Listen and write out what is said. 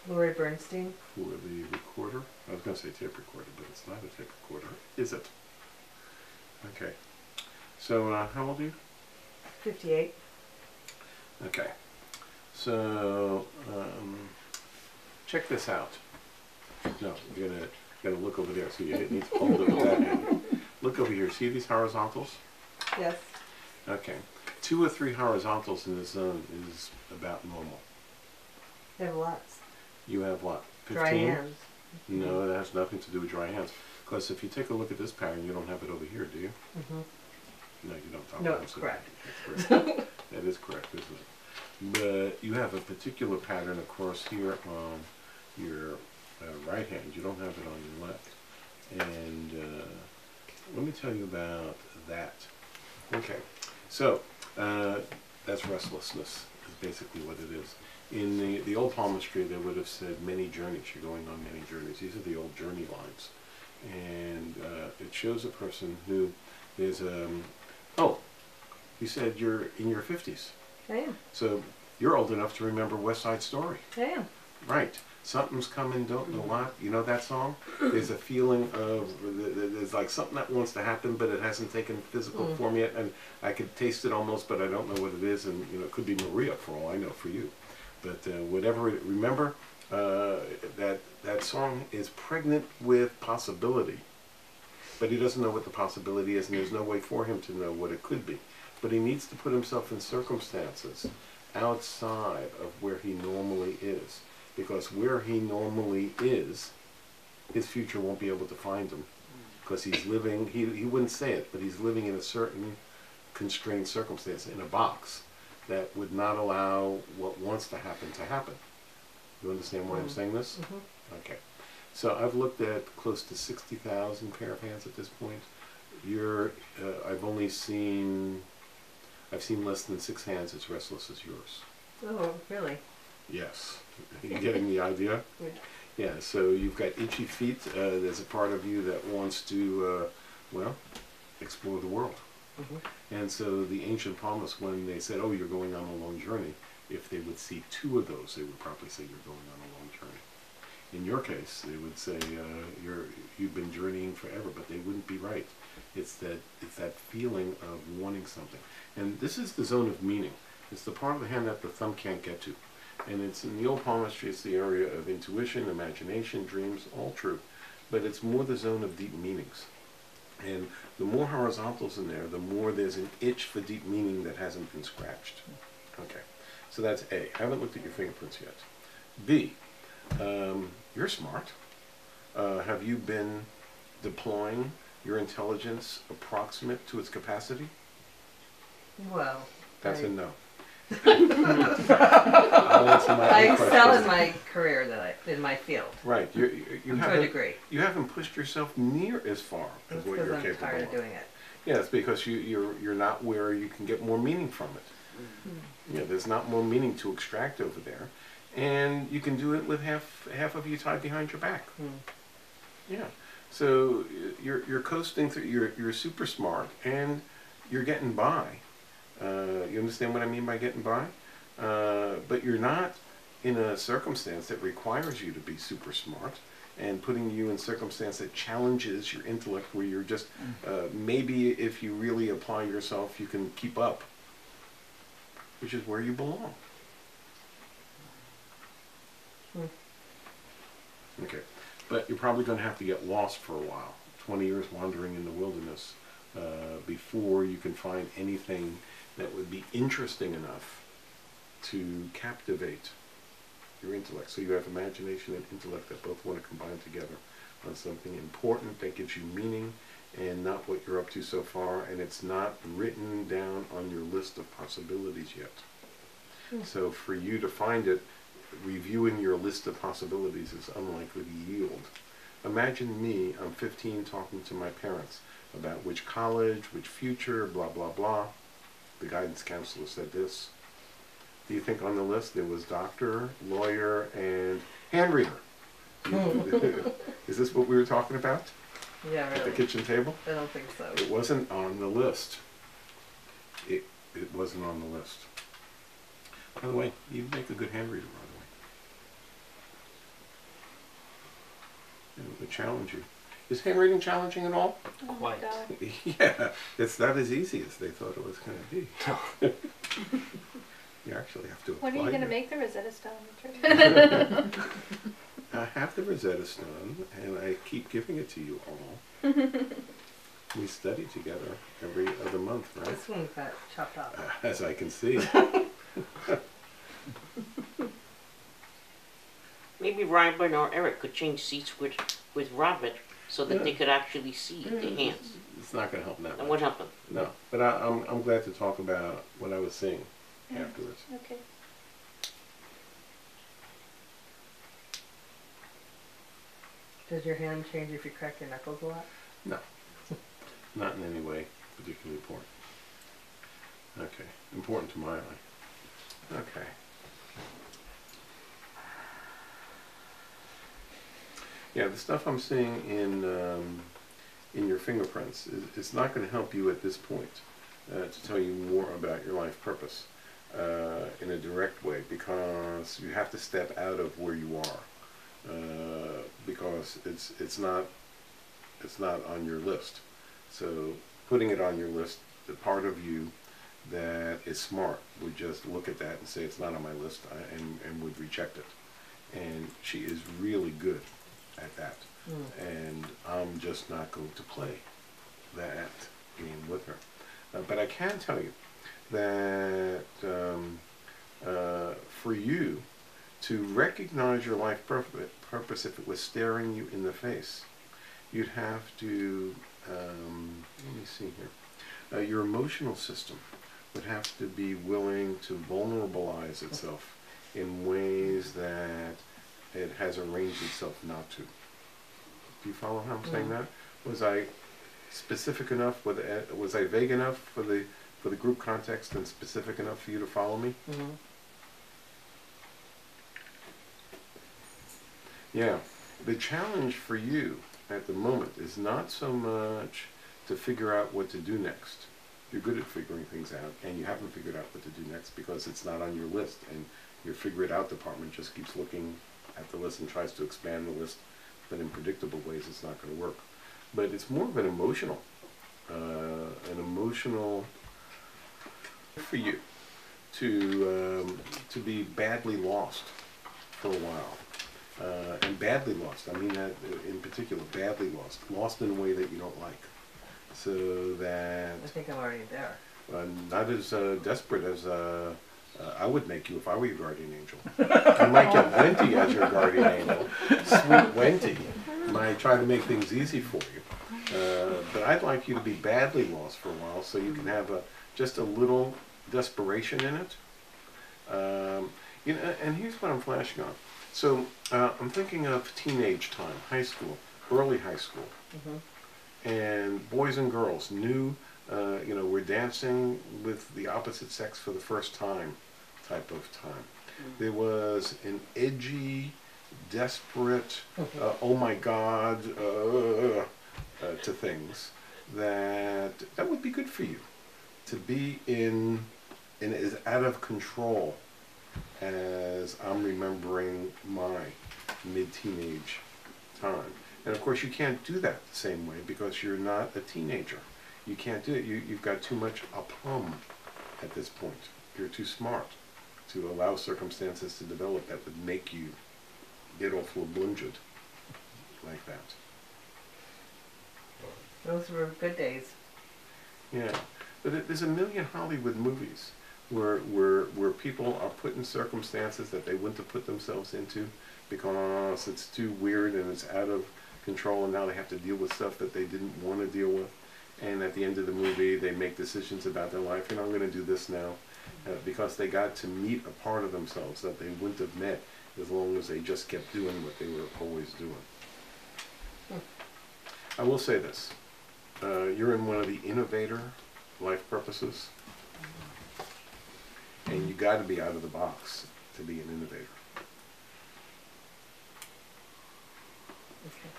Lori Bernstein. For the recorder. I was going to say tape recorder, but it's not a tape recorder, is it? Okay. So, how old are you? 58. Okay. So, check this out. No, you're gonna look over there. So you need to hold it with that hand. Look over here. See these horizontals? Yes. Okay. 2 or 3 horizontals in this zone is about normal. I have lots. You have what? 15? Dry hands. No, that has nothing to do with dry hands. Because if you take a look at this pattern, you don't have it over here, do you? Mm-hmm. No, you don't. No, it's correct. That's correct. That is correct, isn't it? But you have a particular pattern across here on your right hand. You don't have it on your left. And let me tell you about that. Okay, so that's restlessness is basically what it is. In the old palmistry, they would have said many journeys. You're going on many journeys. These are the old journey lines. And it shows a person who is, oh, you said you're in your 50s. I am. So you're old enough to remember West Side Story. I am. Right. Something's coming, don't know what. You know that song? There's a feeling of, there's like something that wants to happen, but it hasn't taken physical form yet. And I could taste it almost, but I don't know what it is. And, you know, it could be Maria for all I know for you. But whatever, remember that song is pregnant with possibility. But he doesn't know what the possibility is, and there's no way for him to know what it could be. But he needs to put himself in circumstances outside of where he normally is. Because where he normally is, his future won't be able to find him. Because he's living, he wouldn't say it, but he's living in a certain constrained circumstance, in a box, that would not allow what wants to happen. You understand why I'm saying this? Mm-hmm. Okay. So I've looked at close to 60,000 pair of hands at this point. I've seen less than 6 hands as restless as yours. Oh, really? Yes. You getting the idea? Yeah. Yeah, so you've got itchy feet. There's a part of you that wants to, well, explore the world. Mm-hmm. And so the ancient palmists, when they said, oh, you're going on a long journey, if they would see 2 of those, they would probably say you're going on a long journey. In your case, they would say you've been journeying forever, but they wouldn't be right. It's that feeling of wanting something. And this is the zone of meaning. It's the part of the hand that the thumb can't get to. And it's in the old palmistry, it's the area of intuition, imagination, dreams, all true. But it's more the zone of deep meanings. And the more horizontals in there, the more there's an itch for deep meaning that hasn't been scratched. Okay, so that's A. I haven't looked at your fingerprints yet. B, you're smart. Have you been deploying your intelligence approximate to its capacity? Well, that's a no. I excel in my career in my field. Right. You to a degree. You haven't pushed yourself near as far as what you're capable of. Because I'm tired of doing it. Yeah, it's because you're not where you can get more meaning from it. Mm-hmm. Yeah, there's not more meaning to extract over there, and you can do it with half of you tied behind your back. Yeah. So you're coasting through. You're super smart, and you're getting by. You understand what I mean by getting by? But you're not in a circumstance that requires you to be super smart and putting you in a circumstance that challenges your intellect, where you're just, maybe if you really apply yourself, you can keep up, which is where you belong. Okay. But you're probably going to have to get lost for a while, 20 years wandering in the wilderness, before you can find anything that would be interesting enough to captivate your intellect. So you have imagination and intellect that both want to combine together on something important that gives you meaning, and not what you're up to so far, and it's not written down on your list of possibilities yet. So for you to find it, reviewing your list of possibilities is unlikely to yield. Imagine me, I'm 15, talking to my parents about which college, which future, blah, blah, blah. The guidance counselor said this. Do you think on the list there was doctor, lawyer, and hand reader? Is this what we were talking about? Yeah, really. At the kitchen table? I don't think so. It wasn't on the list. It wasn't on the list. By the way, you make a good hand reader, by to challenge you. Is handwriting challenging at all? Oh my God. Yeah, it's not as easy as they thought it was going to be. You actually have to apply. When are you going to make the Rosetta Stone? I have the Rosetta Stone, and I keep giving it to you all. We study together every other month, right? This one got chopped off. As I can see. Maybe Robin or Eric could change seats with Robert so that Yeah. they could actually see the hands. It's not going to help that And much. what happened? No, but I'm glad to talk about what I was seeing afterwards. Okay. Does your hand change if you crack your knuckles a lot? No, not in any way particularly important. Okay, important to my eye. Okay. Yeah, the stuff I'm seeing in your fingerprints is not going to help you at this point to tell you more about your life purpose in a direct way, because you have to step out of where you are, because it's not on your list. So putting it on your list, the part of you that is smart would just look at that and say it's not on my list, and would reject it. And she is really good at that, and I'm just not going to play that game with her. But I can tell you that for you to recognize your life purpose, if it was staring you in the face, you'd have to, let me see here, your emotional system would have to be willing to vulnerabilize itself in ways that it has arranged itself not to. Do you follow how I'm saying that? Was I specific enough? Was I vague enough for the group context and specific enough for you to follow me? Mm-hmm. Yeah. The challenge for you at the moment is not so much to figure out what to do next. You're good at figuring things out, and you haven't figured out what to do next because it's not on your list, and your figure it out department just keeps looking at the list and tries to expand the list, but in predictable ways it's not going to work. But it's more of an emotional for you to be badly lost for a while. And badly lost, I mean that in particular, badly lost in a way that you don't like. So that... I think I'm already there. Not as desperate as I would make you if I were your guardian angel. You might get Wendy as your guardian angel. Sweet Wendy might try to make things easy for you. But I'd like you to be badly lost for a while so you can have just a little desperation in it. You know, and here's what I'm flashing on. So I'm thinking of teenage time, high school, early high school. And boys and girls knew, we're dancing with the opposite sex for the first time type of time. There was an edgy, desperate, oh my God, to things that would be good for you. To be in as out of control as I'm remembering my mid-teenage time. And of course you can't do that the same way because you're not a teenager. You can't do it. You've got too much aplomb at this point. You're too smart to allow circumstances to develop that would make you get all bludgeoned like that. Those were good days. Yeah, but there's a million Hollywood movies where people are put in circumstances that they wouldn't have put themselves into because it's too weird and it's out of control, and now they have to deal with stuff that they didn't want to deal with. And at the end of the movie, they make decisions about their life. I'm going to do this now because they got to meet a part of themselves that they wouldn't have met as long as they just kept doing what they were always doing. I will say this. You're in one of the innovator life purposes, and you got to be out of the box to be an innovator. Okay.